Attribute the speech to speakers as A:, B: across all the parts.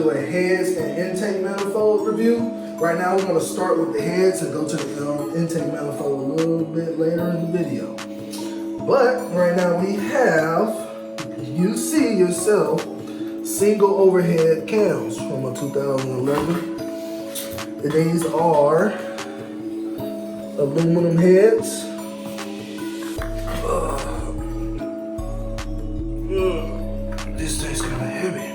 A: do a heads and intake manifold review. Right now we're going to start with the heads and go to the intake manifold a little bit later in the video. But right now we have, you see yourself, single overhead cams from a 2011. And these are aluminum heads. This thing's kind of heavy.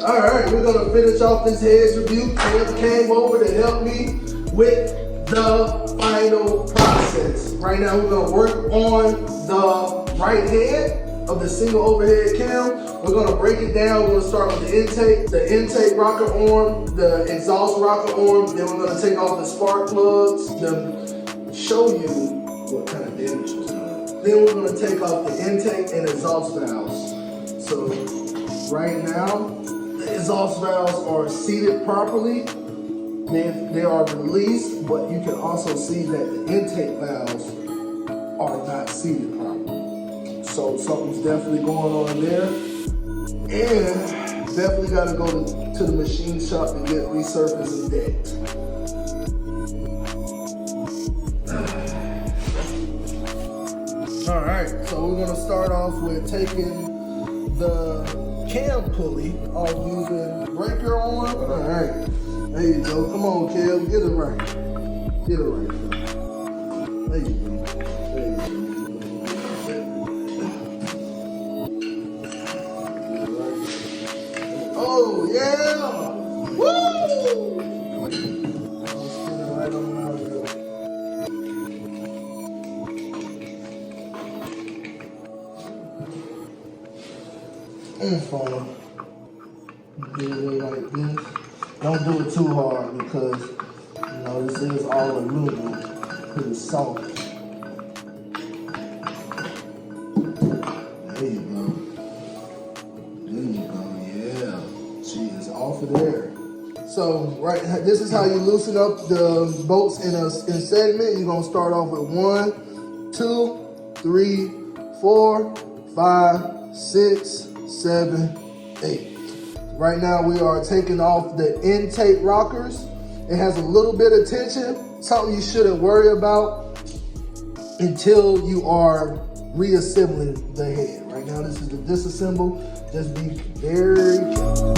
A: All right, we're gonna finish off this heads review. Cam came over to help me with the final process. Right now, we're gonna work on the right head of the single overhead cam. We're gonna break it down. We're gonna start with the intake rocker arm, the exhaust rocker arm. Then we're gonna take off the spark plugs, then show you what kind of damage was done. Then we're gonna take off the intake and exhaust valves. So right now, the exhaust valves are seated properly. They are released, but you can also see that the intake valves are not seated properly. So something's definitely going on there. And definitely gotta go to the machine shop and get resurfaced and decked. All right, so we're gonna start off with taking the cam pulley off using breaker arm. All right, there you go. Come on, Kev, get it right. Get it right. There you go. There you go. Oh yeah! Woo! Let's get it right on out of there. Phone. Do it like this. Don't do it too hard because you know this is all aluminum. Pretty soft. There you go. There you go. Yeah. She is off of there. So this is how you loosen up the bolts in segment. You're gonna start off with 1, 2, 3, 4, 5, 6. 7, 8. Right now we are taking off the intake rockers. It has a little bit of tension, something you shouldn't worry about until you are reassembling the head. Right now this is the disassemble. Just be very careful.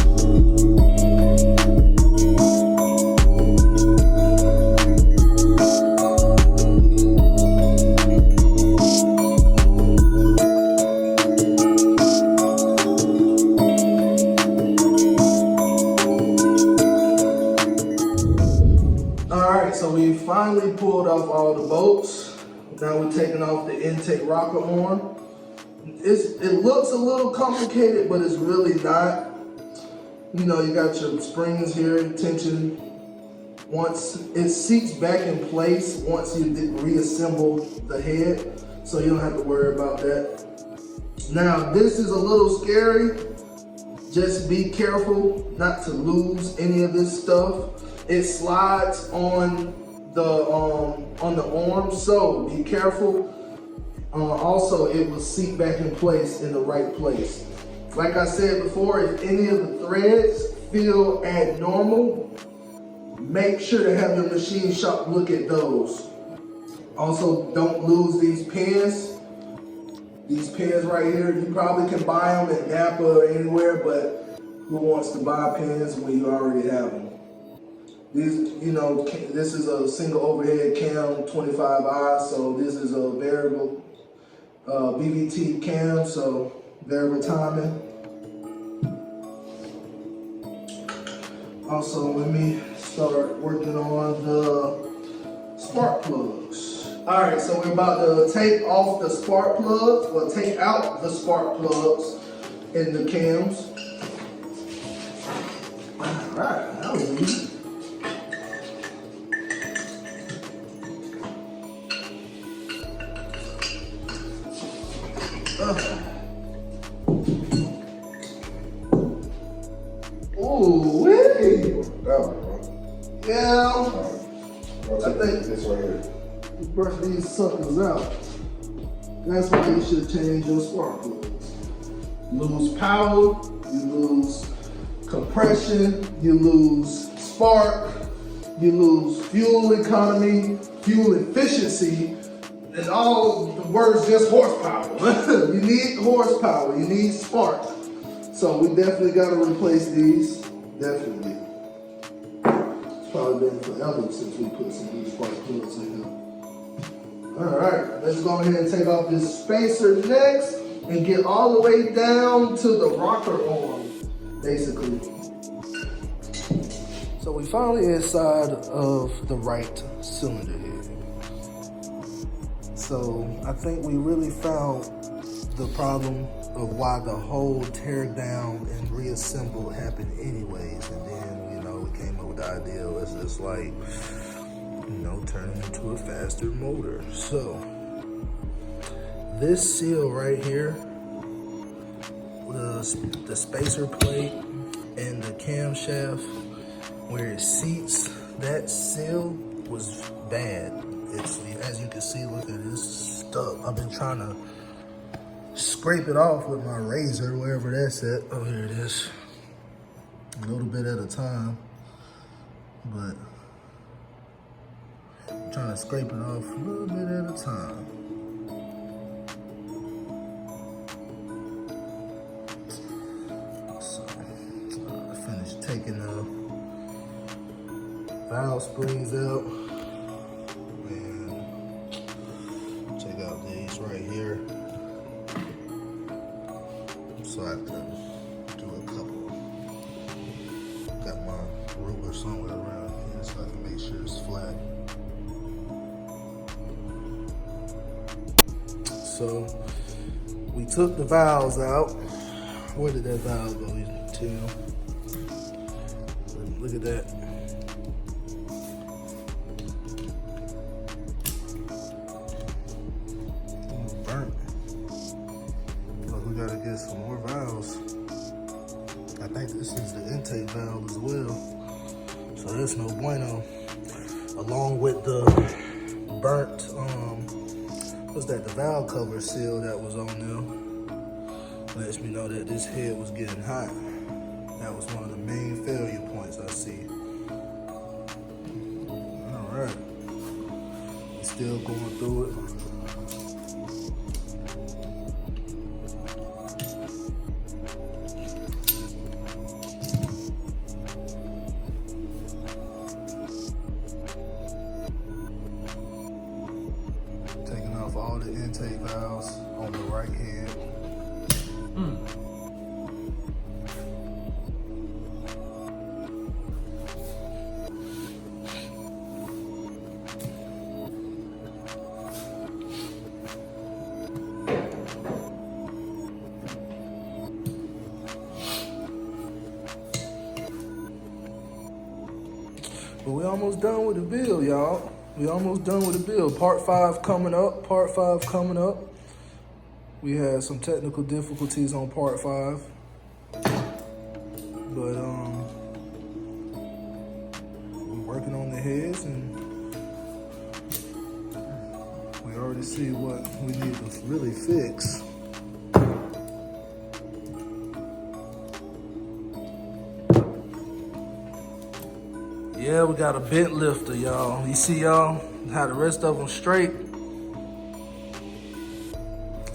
A: So we finally pulled off all the bolts. Now we're taking off the intake rocker arm. It looks a little complicated, but it's really not. You know, you got your springs here, tension. Once it seats back in place, once you reassemble the head, so you don't have to worry about that. Now this is a little scary. Just be careful not to lose any of this stuff. It slides on the arm, so be careful. Also, it will seat back in place in the right place. Like I said before, if any of the threads feel abnormal, make sure to have your machine shop look at those. Also, don't lose these pins. These pins right here, you probably can buy them at Napa or anywhere, but who wants to buy pins when you already have them? These, you know, this is a single overhead cam 25i, so this is a variable BVT cam, so variable timing. Also, let me start working on the spark plugs. All right, so we're about to take off the spark plugs, or take out the spark plugs in the cams. All right, that was easy. Ooh, wee! Yeah. I think
B: this right here.
A: You brush these suckers out. That's why you should change your spark plugs. Lose power, You lose compression, you lose spark, you lose fuel economy, fuel efficiency, and all the words just horsepower. You need horsepower, you need spark. So we definitely got to replace these, definitely. It's probably been forever since we put some new spark plugs in here. All right, let's go ahead and take off this spacer next and get all the way down to the rocker arm, basically. So we finally inside of the right cylinder head. So I think we really found the problem of why the whole tear down and reassemble happened anyways. And then, you know, we came up with the idea, let's just like, you know, turn it into a faster motor. So this seal right here, the spacer plate and the camshaft where it seats, that seal was bad. It's, as you can see, look at it, it's stuck. I've been trying to scrape it off with my razor, wherever that's at. Oh, here it is. A little bit at a time, but I'm trying to scrape it off a little bit at a time. So, I finished taking the valve springs out. And check out these right here. So I have to do a couple. Got my ruler somewhere around here so I can make sure it's flat. So we took the valves out. Where did that valve go? Look at that. Burnt. But we gotta get some more valves. I think this is the intake valve as well. So that's no bueno. Along with the burnt, what's that, the valve cover seal that was on there. Lets me know that this head was getting hot. That was one of the main failure points I see. All right, we're still going through it. Taking off all the intake valves on the right head. But we almost done with the build, y'all. We almost done with the build. Part 5 coming up. Part 5 coming up. We had some technical difficulties on part 5. But we're working on the heads and we already see what we need to really fix. Yeah, we got a bent lifter, y'all. You see, y'all, how the rest of them straight.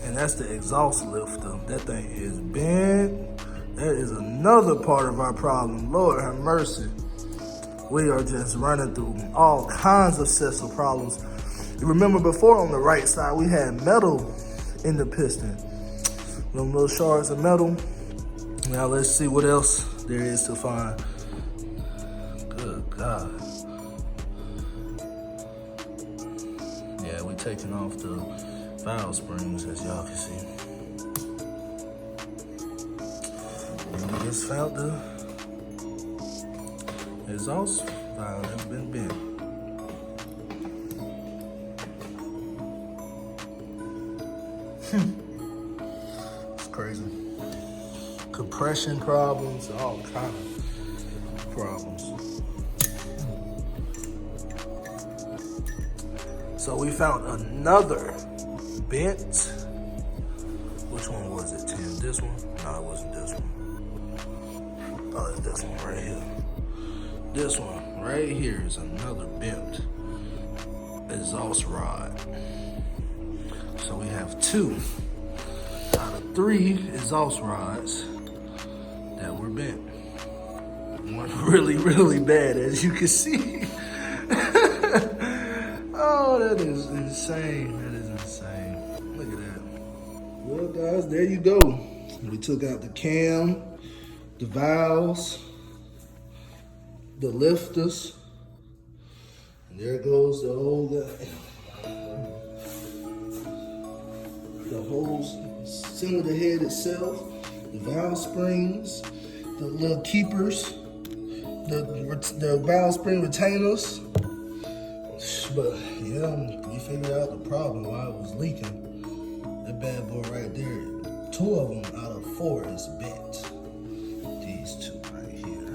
A: And that's the exhaust lifter. That thing is bent. That is another part of our problem. Lord have mercy. We are just running through all kinds of sets of problems. You remember before on the right side, we had metal in the piston. Them little shards of metal. Now let's see what else there is to find. Good God. Yeah, we're taking off the valve springs, as y'all can see. And we just found the exhaust valve that's been bent. It's crazy. Compression problems, all kind of problems. So we found another bent. Which one was it, Tim? This one? No, it wasn't this one. Oh, this one right here. This one right here is another bent exhaust rod. So we have 2 out of 3 exhaust rods that were bent. One really, really bad, as you can see. Oh, that is insane. That is insane. Look at that. Well, guys, there you go. We took out the cam, the valves, the lifters, and there goes the whole center of the head itself, the valve springs, the little keepers, the valve spring retainers. But yeah, we figured out the problem why it was leaking. That bad boy right there, 2 of them out of 4 is bent. These 2 right here.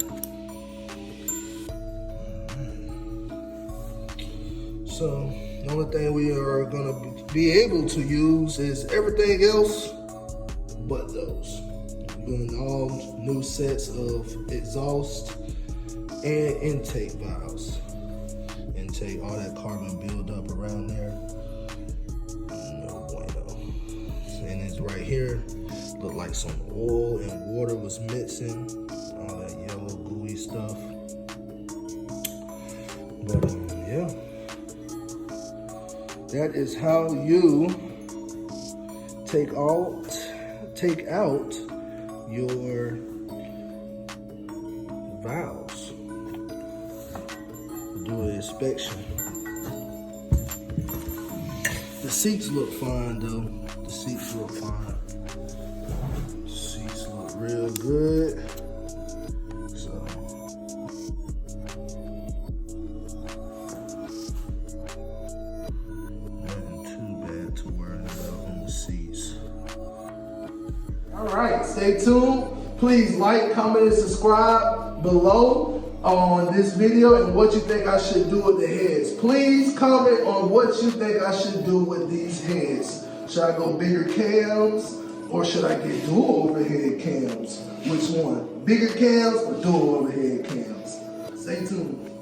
A: So the only thing we are gonna be able to use is everything else but those. We're doing all new sets of exhaust and intake valves. Intake, all that carbon build up around there. No bueno. And it's right here. Looked like some oil and water was mixing. All that yellow gooey stuff. But yeah. That is how you take out your valves. Do an inspection. The seats look fine though. The seats look fine. The seats look real good. So nothing too bad to worry about on the seats. All right, stay tuned. Please like, comment, and subscribe below on this video and what you think I should do with the heads. Please comment on what you think I should do with these heads. Should I go bigger cams or should I get dual overhead cams? Which one? Bigger cams or dual overhead cams? Stay tuned.